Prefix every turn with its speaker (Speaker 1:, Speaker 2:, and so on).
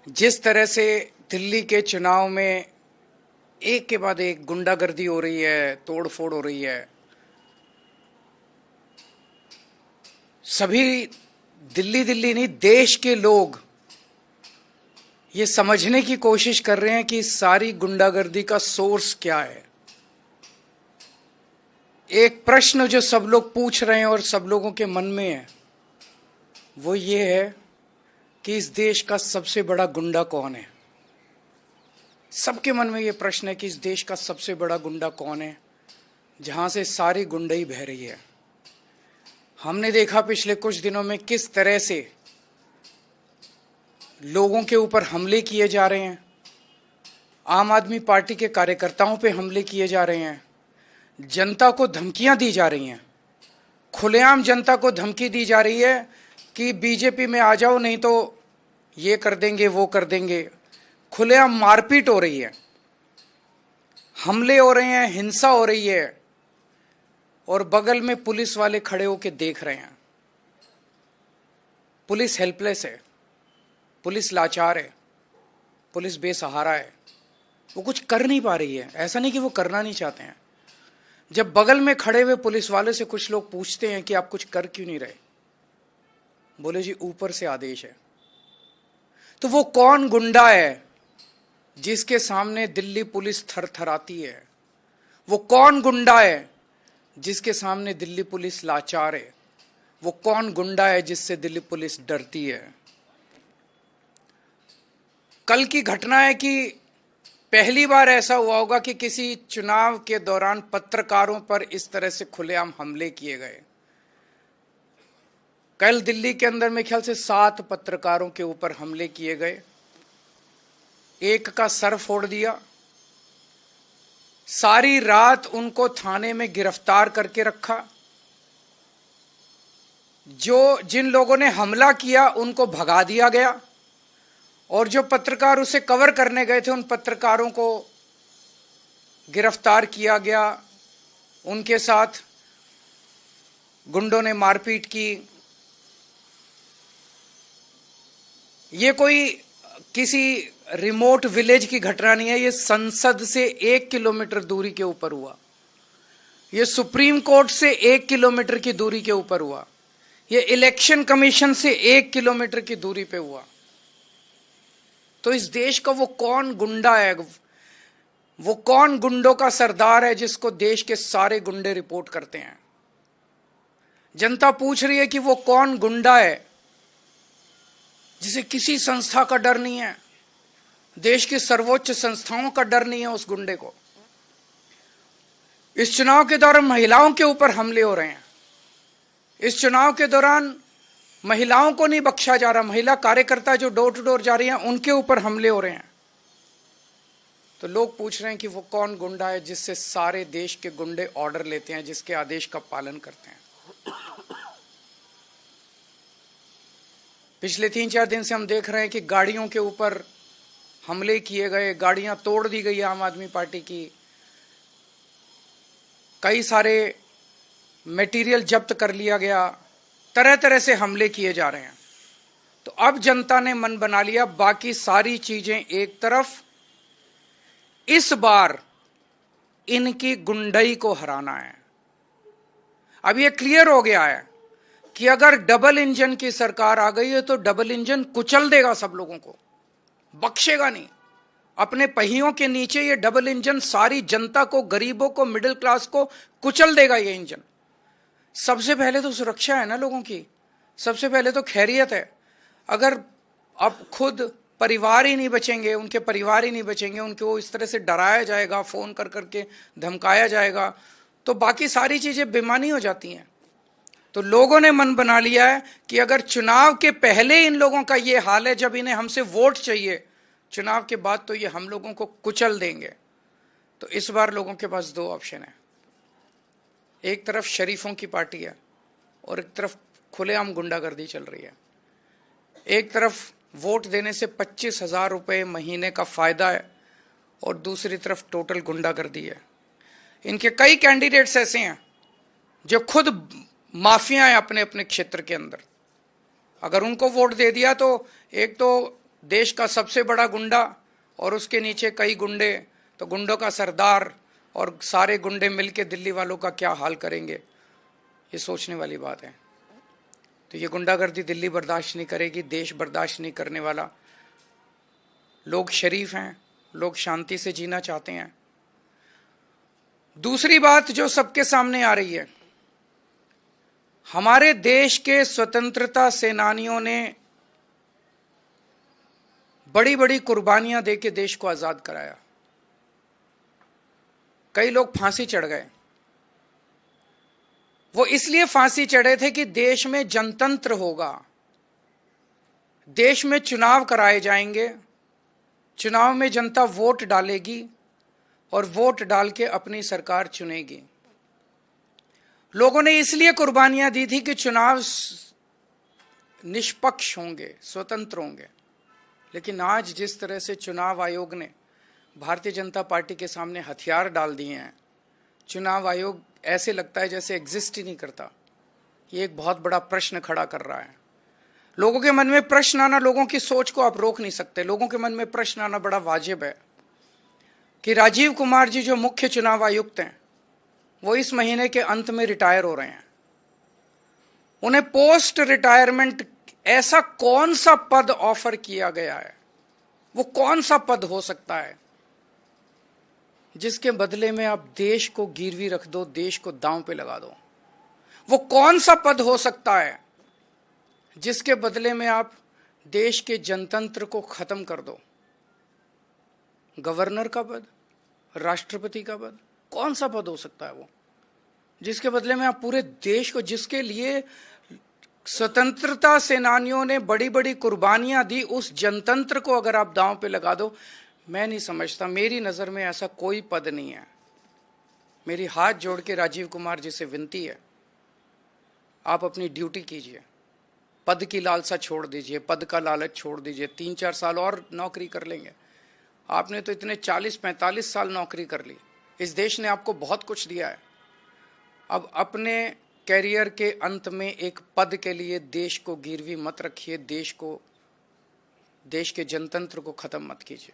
Speaker 1: जिस तरह से दिल्ली के चुनाव में एक के बाद एक गुंडागर्दी हो रही है, तोड़फोड़ हो रही है, सभी दिल्ली दिल्ली नहीं देश के लोग ये समझने की कोशिश कर रहे हैं कि सारी गुंडागर्दी का सोर्स क्या है। एक प्रश्न जो सब लोग पूछ रहे हैं और सब लोगों के मन में है वो ये है कि इस देश का सबसे बड़ा गुंडा कौन है। सबके मन में ये प्रश्न है कि इस देश का सबसे बड़ा गुंडा कौन है, जहां से सारी गुंडई बह रही है। हमने देखा पिछले कुछ दिनों में किस तरह से लोगों के ऊपर हमले किए जा रहे हैं, आम आदमी पार्टी के कार्यकर्ताओं पे हमले किए जा रहे हैं, जनता को धमकियां दी जा रही हैं, खुलेआम जनता को धमकी दी जा रही है कि बीजेपी में आ जाओ नहीं तो ये कर देंगे वो कर देंगे। खुलेआम मारपीट हो रही है, हमले हो रहे हैं, हिंसा हो रही है और बगल में पुलिस वाले खड़े होकर देख रहे हैं। पुलिस हेल्पलेस है, पुलिस लाचार है, पुलिस बेसहारा है, वो कुछ कर नहीं पा रही है। ऐसा नहीं कि वो करना नहीं चाहते हैं। जब बगल में खड़े हुए पुलिस वाले से कुछ लोग पूछते हैं कि आप कुछ कर क्यों नहीं रहे, बोले जी ऊपर से आदेश है। तो वो कौन गुंडा है जिसके सामने दिल्ली पुलिस थरथराती है? वो कौन गुंडा है जिसके सामने दिल्ली पुलिस लाचार है? वो कौन गुंडा है जिससे दिल्ली पुलिस डरती है? कल की घटना है कि पहली बार ऐसा हुआ होगा कि किसी चुनाव के दौरान पत्रकारों पर इस तरह से खुलेआम हमले किए गए। कल दिल्ली के अंदर में ख्याल से 7 पत्रकारों के ऊपर हमले किए गए। एक का सर फोड़ दिया, सारी रात उनको थाने में गिरफ्तार करके रखा। जिन लोगों ने हमला किया उनको भगा दिया गया और जो पत्रकार उसे कवर करने गए थे उन पत्रकारों को गिरफ्तार किया गया। उनके साथ गुंडों ने मारपीट की। ये कोई किसी रिमोट विलेज की घटना नहीं है, ये संसद से 1 किलोमीटर दूरी के ऊपर हुआ। ये सुप्रीम कोर्ट से 1 किलोमीटर की दूरी के ऊपर हुआ। ये इलेक्शन कमीशन से 1 किलोमीटर की दूरी पे हुआ। तो इस देश का वो कौन गुंडा है, वो कौन गुंडों का सरदार है जिसको देश के सारे गुंडे रिपोर्ट करते हैं? जनता पूछ रही है कि वो कौन गुंडा है जिसे किसी संस्था का डर नहीं है, देश की सर्वोच्च संस्थाओं का डर नहीं है उस गुंडे को। इस चुनाव के दौरान महिलाओं के ऊपर हमले हो रहे हैं। इस चुनाव के दौरान महिलाओं को नहीं बख्शा जा रहा। महिला कार्यकर्ता जो डोर टू डोर जा रही हैं उनके ऊपर हमले हो रहे हैं। तो लोग पूछ रहे हैं कि वो कौन गुंडा है जिससे सारे देश के गुंडे ऑर्डर लेते हैं, जिसके आदेश का पालन करते हैं। पिछले 3-4 दिन से हम देख रहे हैं कि गाड़ियों के ऊपर हमले किए गए, गाड़ियां तोड़ दी गई आम आदमी पार्टी की, कई सारे मटेरियल जब्त कर लिया गया, तरह तरह से हमले किए जा रहे हैं। तो अब जनता ने मन बना लिया, बाकी सारी चीजें एक तरफ, इस बार इनकी गुंडई को हराना है। अब ये क्लियर हो गया है कि अगर डबल इंजन की सरकार आ गई है तो डबल इंजन कुचल देगा सब लोगों को, बख्शेगा नहीं। अपने पहियों के नीचे ये डबल इंजन सारी जनता को, गरीबों को, मिडिल क्लास को कुचल देगा। ये इंजन सबसे पहले तो सुरक्षा है ना लोगों की, सबसे पहले तो खैरियत है। अगर अब खुद परिवार ही नहीं बचेंगे, उनके परिवार ही नहीं बचेंगे, उनको इस तरह से डराया जाएगा, फोन कर करके धमकाया जाएगा, तो बाकी सारी चीजें बेमानी हो जाती हैं। तो लोगों ने मन बना लिया है कि अगर चुनाव के पहले इन लोगों का ये हाल है, जब इन्हें हमसे वोट चाहिए, चुनाव के बाद तो ये हम लोगों को कुचल देंगे। तो इस बार लोगों के पास 2 ऑप्शन है। एक तरफ शरीफों की पार्टी है और एक तरफ खुलेआम गुंडागर्दी चल रही है। एक तरफ वोट देने से 25,000 रुपये महीने का फायदा है और दूसरी तरफ टोटल गुंडागर्दी है। इनके कई कैंडिडेट्स ऐसे हैं जो खुद माफिया हैं अपने अपने क्षेत्र के अंदर। अगर उनको वोट दे दिया तो एक तो देश का सबसे बड़ा गुंडा और उसके नीचे कई गुंडे, तो गुंडों का सरदार और सारे गुंडे मिलके दिल्ली वालों का क्या हाल करेंगे, ये सोचने वाली बात है। तो ये गुंडागर्दी दिल्ली बर्दाश्त नहीं करेगी, देश बर्दाश्त नहीं करने वाला। लोग शरीफ हैं, लोग शांति से जीना चाहते हैं। दूसरी बात जो सबके सामने आ रही है, हमारे देश के स्वतंत्रता सेनानियों ने बड़ी बड़ी कुर्बानियां देके देश को आजाद कराया। कई लोग फांसी चढ़ गए। वो इसलिए फांसी चढ़े थे कि देश में जनतंत्र होगा, देश में चुनाव कराए जाएंगे, चुनाव में जनता वोट डालेगी और वोट डाल के अपनी सरकार चुनेगी। लोगों ने इसलिए कुर्बानियां दी थी कि चुनाव निष्पक्ष होंगे, स्वतंत्र होंगे। लेकिन आज जिस तरह से चुनाव आयोग ने भारतीय जनता पार्टी के सामने हथियार डाल दिए हैं, चुनाव आयोग ऐसे लगता है जैसे एग्जिस्ट ही नहीं करता। ये एक बहुत बड़ा प्रश्न खड़ा कर रहा है। लोगों के मन में प्रश्न आना, लोगों की सोच को आप रोक नहीं सकते, लोगों के मन में प्रश्न आना बड़ा वाजिब है कि राजीव कुमार जी जो मुख्य चुनाव आयुक्त हैं, वो इस महीने के अंत में रिटायर हो रहे हैं। उन्हें पोस्ट रिटायरमेंट ऐसा कौन सा पद ऑफर किया गया है, वो कौन सा पद हो सकता है जिसके बदले में आप देश को गिरवी रख दो, देश को दांव पे लगा दो? वो कौन सा पद हो सकता है जिसके बदले में आप देश के जनतंत्र को खत्म कर दो? गवर्नर का पद, राष्ट्रपति का पद, कौन सा पद हो सकता है वो जिसके बदले में आप पूरे देश को, जिसके लिए स्वतंत्रता सेनानियों ने बड़ी बड़ी कुर्बानियां दी, उस जनतंत्र को अगर आप दांव पे लगा दो? मैं नहीं समझता, मेरी नजर में ऐसा कोई पद नहीं है। मेरी हाथ जोड़ के राजीव कुमार जी से विनती है, आप अपनी ड्यूटी कीजिए, पद की लालसा छोड़ दीजिए, पद का लालच छोड़ दीजिए। 3-4 साल और नौकरी कर लेंगे। आपने तो इतने 40-45 साल नौकरी कर ली, इस देश ने आपको बहुत कुछ दिया है। अब अपने कैरियर के अंत में एक पद के लिए देश को गिरवी मत रखिए, देश के जनतंत्र को खत्म मत कीजिए।